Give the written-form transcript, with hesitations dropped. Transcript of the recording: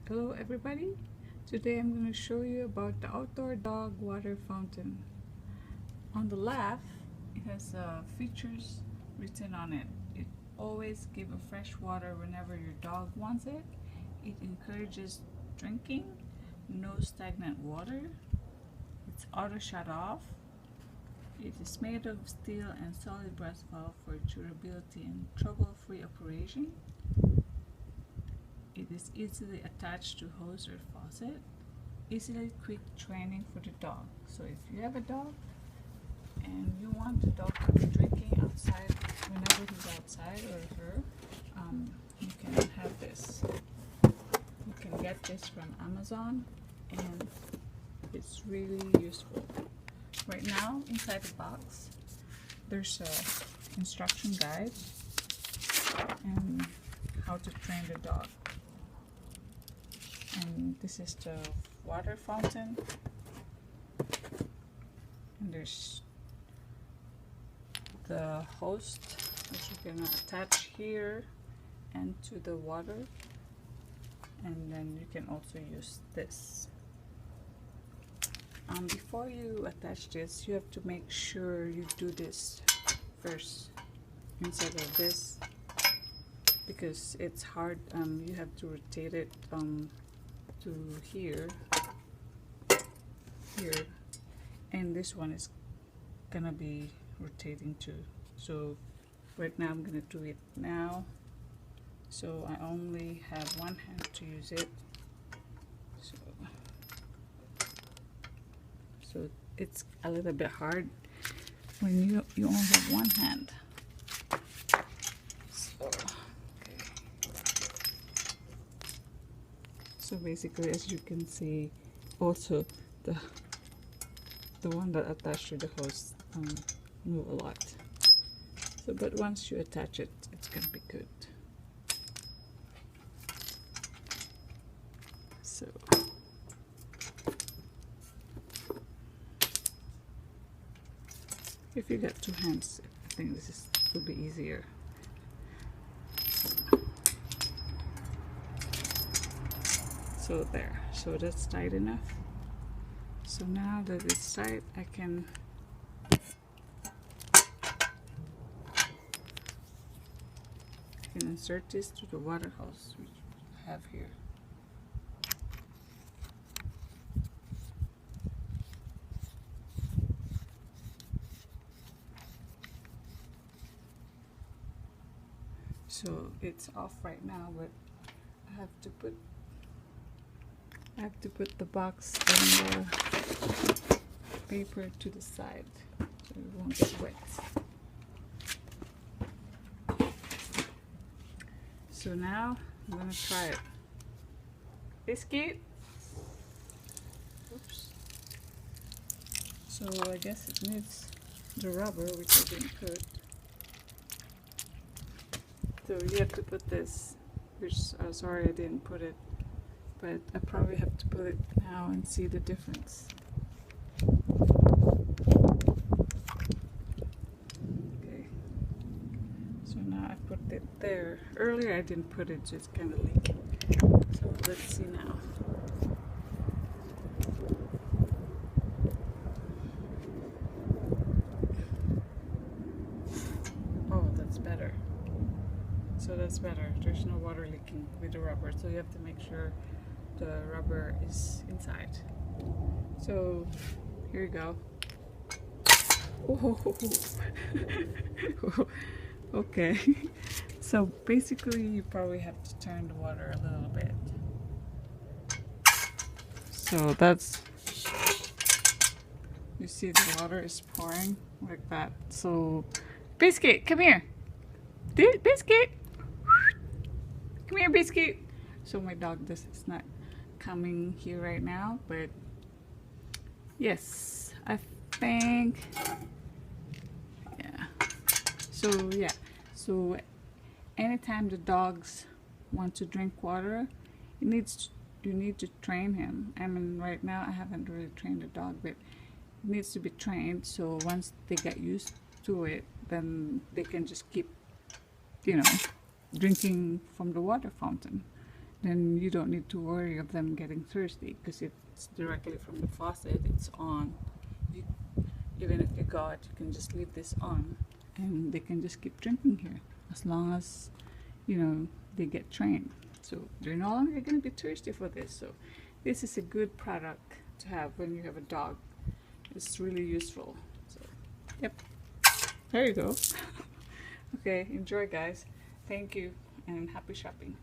Hello everybody, today I'm going to show you about the outdoor dog water fountain. On the left, it has features written on it. It always gives a fresh water whenever your dog wants it. It encourages drinking, no stagnant water. It's auto shut off. It is made of steel and solid brass valve for durability and trouble-free operation. It is easily attached to hose or faucet. Easily quick training for the dog. So if you have a dog and you want the dog to be drinking outside whenever he's outside or her, you can have this. You can get this from Amazon and it's really useful. Right now inside the box there's a instruction guide and how to train the dog. And this is the water fountain, and there's the hose which you can attach here and to the water, and then you can also use this. Before you attach this, you have to make sure you do this first instead of this, because it's hard. You have to rotate it to here, and this one is gonna be rotating too. So right now I'm gonna do it now, so I only have one hand to use it, so it's a little bit hard when you only have one hand. So basically, as you can see, also the one that attached to the hose move a lot. So, but once you attach it, it's gonna be good. So, if you got two hands, I think this will be easier. So there, so that's tight enough. So now that it's tight, I can insert this to the water hose which I have here. So it's off right now, but I have to put the box and the paper to the side so it won't get wet. So now I'm gonna try it. Biscuit. Oops. So I guess it needs the rubber, which I didn't put. So you have to put this, which sorry I didn't put it. But I probably have to put it now and see the difference. Okay, so now I put it there. Earlier I didn't put it, so it's kind of leaking. So let's see now. Oh, that's better. So that's better. There's no water leaking with the rubber, so you have to make sure the rubber is inside. So here you go. Oh. Okay. So basically you probably have to turn the water a little bit. So that's, you see the water is pouring like that. So Biscuit, come here. Biscuit, come here, Biscuit. So my dog, this is not coming here right now, but yes, I think, yeah. So anytime the dogs want to drink water, you need to train him. I mean, right now I haven't really trained the dog, but it needs to be trained. So once they get used to it, then they can just keep, drinking from the water fountain. then you don't need to worry of them getting thirsty, because if it's directly from the faucet, it's on. You, even if you go out, you can just leave this on and they can just keep drinking here as long as, you know, they get trained. So they're no longer going to be thirsty for this. So this is a good product to have when you have a dog. It's really useful. So yep, there you go. Okay, enjoy guys. Thank you and happy shopping.